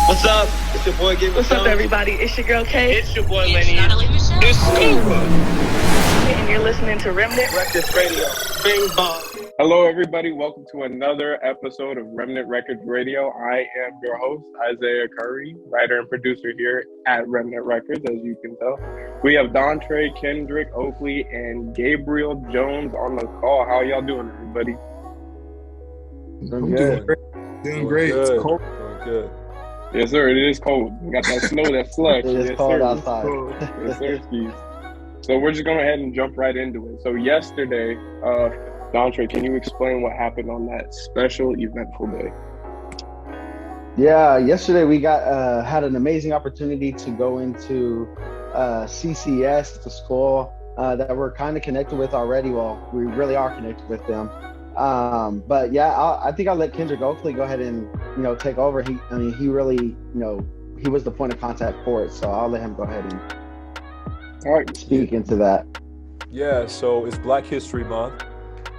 What's up? It's your boy Gabe. What's up, everybody? It's your girl Kay. It's your boy Lenny. It's Scuba. And you're listening to Remnant Records Radio. Bing bong. Hello, everybody. Welcome to another episode of Remnant Records Radio. I am your host, Isaiah Curry, writer and producer here at Remnant Records, as you can tell. We have Dontre, Kendrick, Oakley, and Gabriel Jones on the call. How y'all doing, everybody? Doing great. Good. It's cold. Doing good. Yes, sir. It is cold. We got that snow, that slush. It is yes, cold sir. outside. Yes, sir, Steve. So we're just going to go ahead and jump right into it. So yesterday, Dontre, can you explain what happened on that special eventful day? Yeah, yesterday we got had an amazing opportunity to go into CCS, the school that we're kind of connected with already. Well, we really are connected with them. But yeah, I think I'll let Kendrick Oakley go ahead and take over. He really he was the point of contact for it, so I'll let him go ahead and speak into that. Yeah, so it's Black History Month,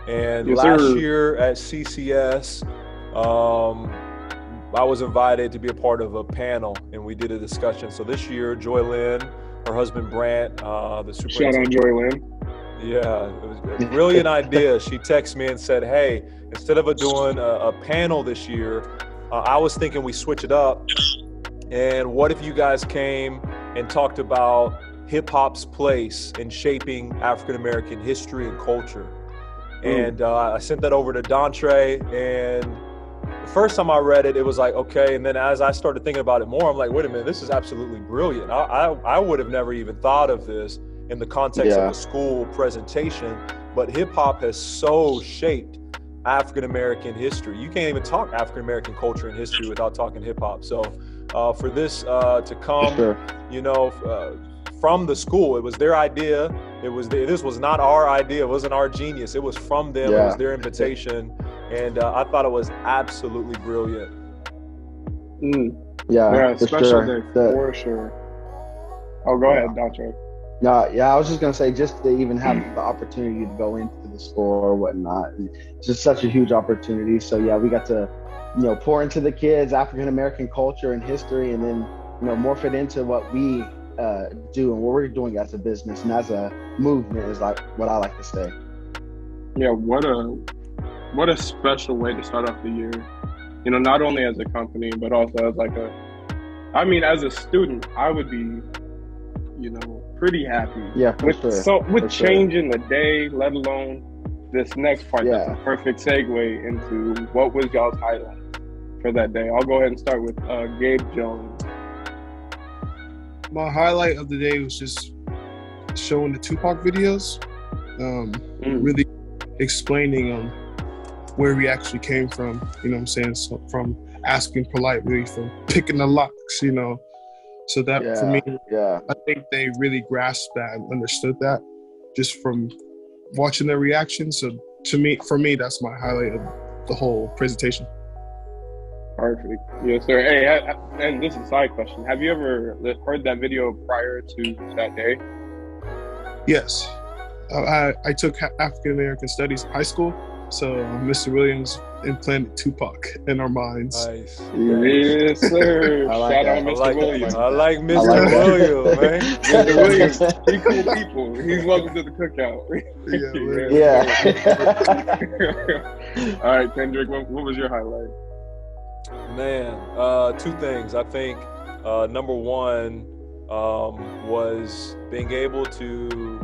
and Yes, last sir. year at CCS, I was invited to be a part of a panel, and we did a discussion. So this year, Joy Lynn, her husband Brant, the Shout superintendent. out Joy Lynn. Yeah, it was a brilliant idea. She texted me and said, hey, instead of doing a panel this year, I was thinking we switch it up. And what if you guys came and talked about hip hop's place in shaping African-American history and culture? And I sent that over to Dontre, and the first time I read it, it was like, okay. And then as I started thinking about it more, I'm like, wait a minute, this is absolutely brilliant. I would have never even thought of this in the context of a school presentation, but hip hop has so shaped African-American history. You can't even talk African-American culture and history without talking hip hop. So for this to come, from the school, it was their idea. This was not our idea. It wasn't our genius. It was from them. It was their invitation. And I thought it was absolutely brilliant. Yeah, for special sure. day for sure. Oh, go ahead, Dontre. No, yeah, I was just gonna say, just to even have the opportunity to go into the store or whatnot, it's just such a huge opportunity. So yeah, we got to, pour into the kids African American culture and history, and then morph it into what we do and what we're doing as a business and as a movement, is like what I like to say. Yeah, what a special way to start off the year. Not only as a company, but also as as a student, I would be, pretty happy. Yeah, for sure. With changing the day, let alone this next part. That's a perfect segue into what was y'all's highlight for that day. I'll go ahead and start with Gabe Jones. My highlight of the day was just showing the Tupac videos, really explaining where we actually came from, you know what I'm saying? So from asking politely, from picking the locks, So that for me, I think they really grasped that and understood that just from watching their reaction. So for me, that's my highlight of the whole presentation. Perfect. Yes, sir. Hey, and this is a side question. Have you ever heard that video prior to that day? Yes. I took African American Studies in high school, so Mr. Williams implanted Tupac in our minds. Nice. Yes, sir. Shout out Mr. Williams. I like Mr. Williams, man. Mr. Williams, he cool people. He's welcome to the cookout. All right, Kendrick, what was your highlight? Man, two things. I think number one was being able to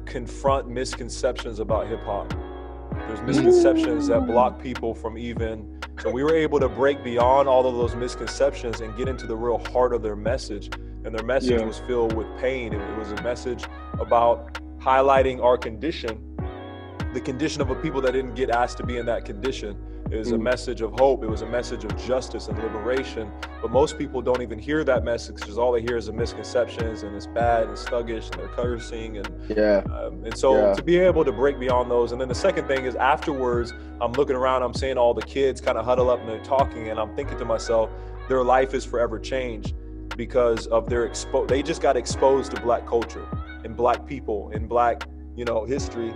confront misconceptions about hip hop. There's misconceptions that block people from so we were able to break beyond all of those misconceptions and get into the real heart of their message. And their message was filled with pain. It was a message about highlighting our condition, the condition of a people that didn't get asked to be in that condition. It was a message of hope. It was a message of justice and liberation. But most people don't even hear that message because all they hear is the misconceptions, and it's bad and sluggish, and they're cursing. And so to be able to break beyond those. And then the second thing is afterwards, I'm looking around, I'm seeing all the kids kind of huddle up and they're talking, and I'm thinking to myself, their life is forever changed because of their they just got exposed to Black culture and Black people and Black, history.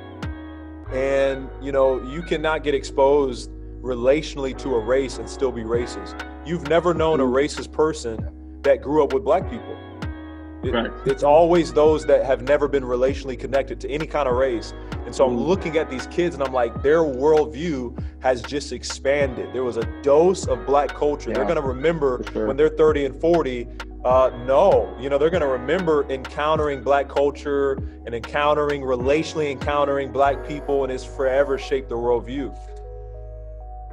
And, you cannot get exposed relationally to a race and still be racist. you've never known a racist person that grew up with black people. Right. It's always those that have never been relationally connected to any kind of race. And so I'm looking at these kids and I'm like, their worldview has just expanded. There was a dose of black culture. Yeah, they're going to remember for sure. when they're 30 and 40. No, you know, they're going to remember encountering black culture and relationally encountering black people, and it's forever shaped their worldview.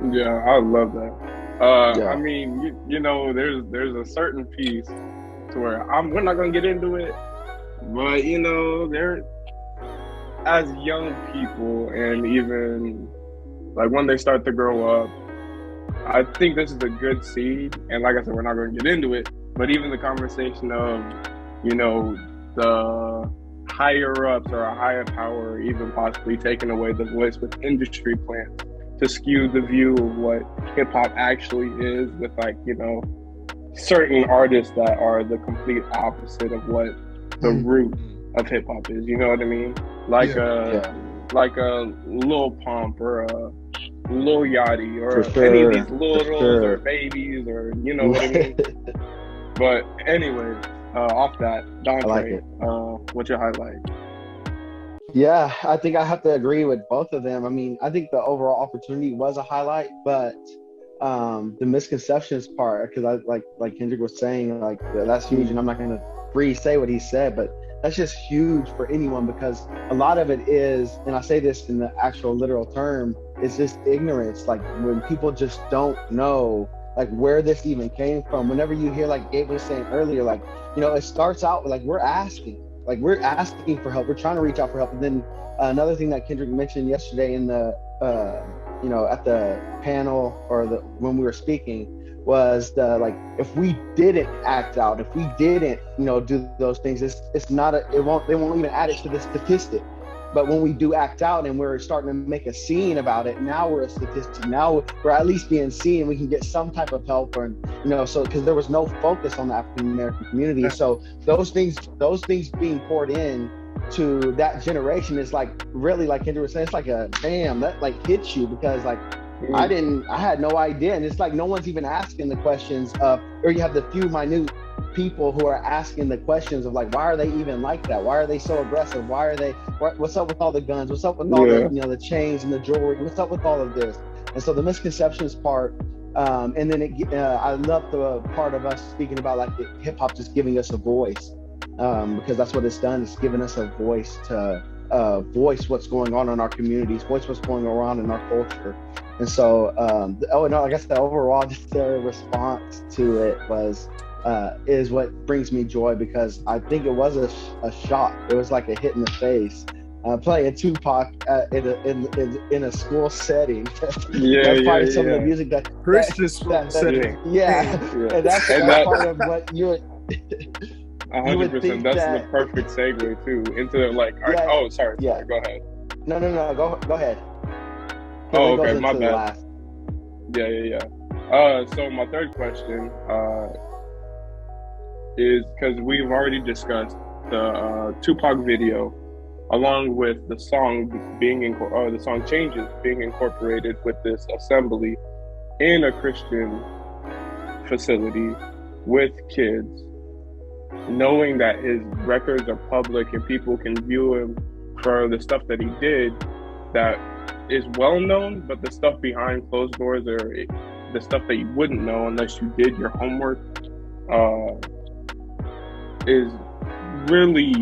Yeah, I love that. Yeah. I mean, you know, there's a certain piece to where we're not gonna get into it, but you know, they're as young people, and even like when they start to grow up, I think this is a good seed. And like I said, we're not gonna get into it, but even the conversation of, you know, the higher ups or a higher power even possibly taking away the voice with industry plans to skew the view of what hip hop actually is, with, like, you know, certain artists that are the complete opposite of what the root of hip hop is. You know what I mean? Like like a Lil Pump or a Lil Yachty or any of these Littles or Babies, or you know what I mean? But anyways, off that, Dante, I like it. What's your highlight? Yeah, I think I have to agree with both of them. I mean, I think the overall opportunity was a highlight, but the misconceptions part, because I like Kendrick was saying, like, that's huge, and I'm not going to re-say what he said, but that's just huge for anyone, because a lot of it is, and I say this in the actual literal term, is just ignorance. Like, when people just don't know, like, where this even came from. Whenever you hear, like Gabe was saying earlier, like, you know, it starts out with, like, we're asking for help, we're trying to reach out for help. And then another thing that Kendrick mentioned yesterday in the you know, at the panel, or when we were speaking, was the, like, if we didn't act out, if we didn't, you know, do those things, it's not they won't even add it to the statistic. But when we do act out and we're starting to make a scene about it, now we're a statistic. Now we're at least being seen. We can get some type of help, or, you know, so, because there was no focus on the African American community. So those things being poured in to that generation is, like, really, like Kendra was saying, it's like a damn, that, like, hits you, because, like, I had no idea. And it's like no one's even asking the questions of, or you have the few minute people who are asking the questions of, like, why are they even like that? Why are they so aggressive? What's up with all the guns? What's up with all the, you know, the chains and the jewelry? What's up with all of this? And so the misconceptions part, and then I love the part of us speaking about, like, hip hop just giving us a voice, because that's what it's done. It's given us a voice to voice what's going on in our communities, voice what's going on in our culture. And so, I guess the overall just the response to it is what brings me joy, because I think it was a shock. It was like a hit in the face. Playing Tupac in a school setting. That's probably some of the music that Christian school setting. And that's part of what you would. 100%. That's the perfect segue too into, like, oh, sorry. Go ahead. No, go ahead. Oh, okay, my bad. So my third question is, because we've already discussed the Tupac video, along with the song the song Changes being incorporated with this assembly in a Christian facility with kids, knowing that his records are public and people can view him for the stuff that he did that is well known, but the stuff behind closed doors, or the stuff that you wouldn't know unless you did your homework, is really,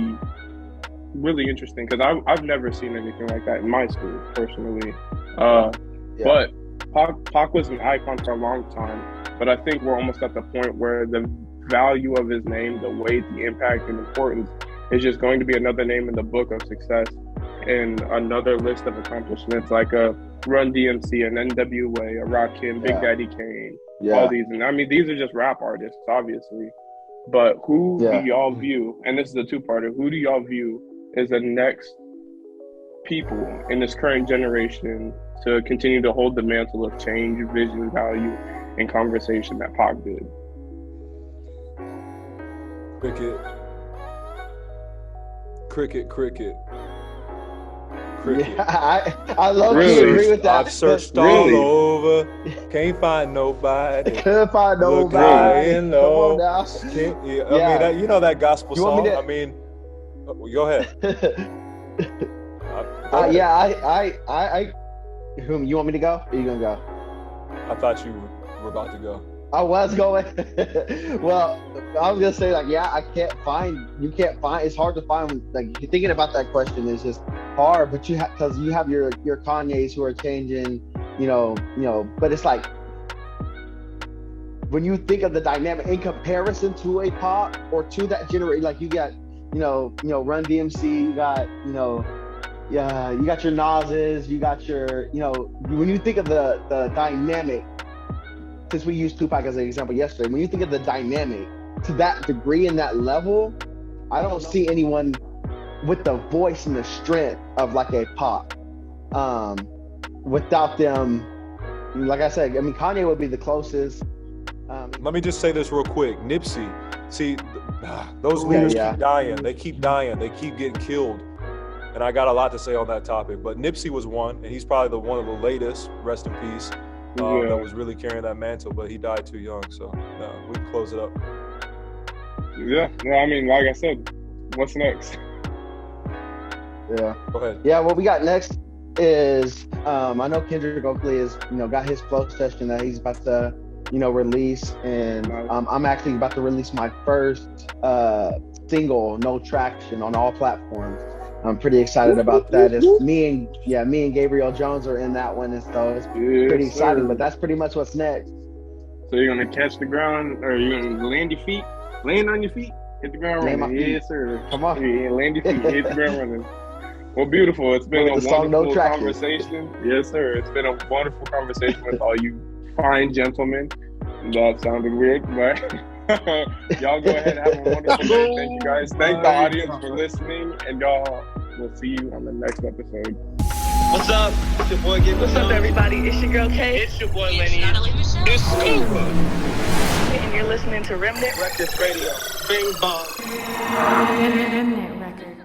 really interesting, because I've never seen anything like that in my school personally. But Pac was an icon for a long time, but I think we're almost at the point where the value of his name, the weight, the impact, and importance is just going to be another name in the book of success, and another list of accomplishments, like a Run DMC, an NWA, a Rakim, Big Daddy Kane, all these. And I mean, these are just rap artists, obviously. But who do y'all view, and this is a two-parter, who do y'all view as the next people in this current generation to continue to hold the mantle of change, vision, value, and conversation that Pac did? Cricket. cricket. Yeah, I love Really? you. Agree with that. I've searched Really? all over, can't find nobody. Couldn't find Look nobody. high and Come low. on now. Can't, yeah, I Yeah. mean, that, you know that gospel You want me song. to- I mean, go ahead. Go ahead. Yeah, I. Whom you want me to go? Or you gonna go? I thought you were about to go. I was going. Well, I was gonna say like, yeah, I can't find. You can't find. It's hard to find. Like thinking about that question is just hard. But because you have your Kanye's who are changing. You know. But it's like when you think of the dynamic in comparison to a pop or to that generation, like you got, Run DMC, you got, yeah, you got your Nas's, you got your, when you think of the dynamic, since we used Tupac as an example yesterday, when you think of the dynamic to that degree and that level, I don't see anyone with the voice and the strength of like a pop. Without them, like I said, I mean, Kanye would be the closest. Let me just say this real quick. Nipsey, see, those leaders keep dying. They keep dying. They keep getting killed. And I got a lot to say on that topic. But Nipsey was one, and he's probably one of the latest, rest in peace, that was really carrying that mantle. But he died too young, so we can close it up. Yeah, well, I mean, like I said, what's next? Yeah. Go ahead. Yeah, what we got next is, I know Kendrick Oakley is, got his flow session that he's about to, release, and I'm actually about to release my first single, No Traction, on all platforms. I'm pretty excited about that. It's me and Gabriel Jones are in that one, and so it's pretty exciting. But that's pretty much what's next. So you're gonna catch the ground, or you're gonna land on your feet, hit the ground running. Yes, sir. Come on. Yeah, land your feet, hit the ground running. Well, beautiful. It's been a wonderful conversation. Yes, sir. It's been a wonderful conversation with all you fine gentlemen. That sounded weird, but y'all go ahead and have a wonderful day. Thank you guys. Thank the audience for listening, and y'all, we'll see you on the next episode. What's up? It's your boy Gibby. What's up, everybody? It's your girl Kay, It's your boy Lenny. It's Scuba. and you're listening to Remnant Records Radio. Bing bong. Remnant Records.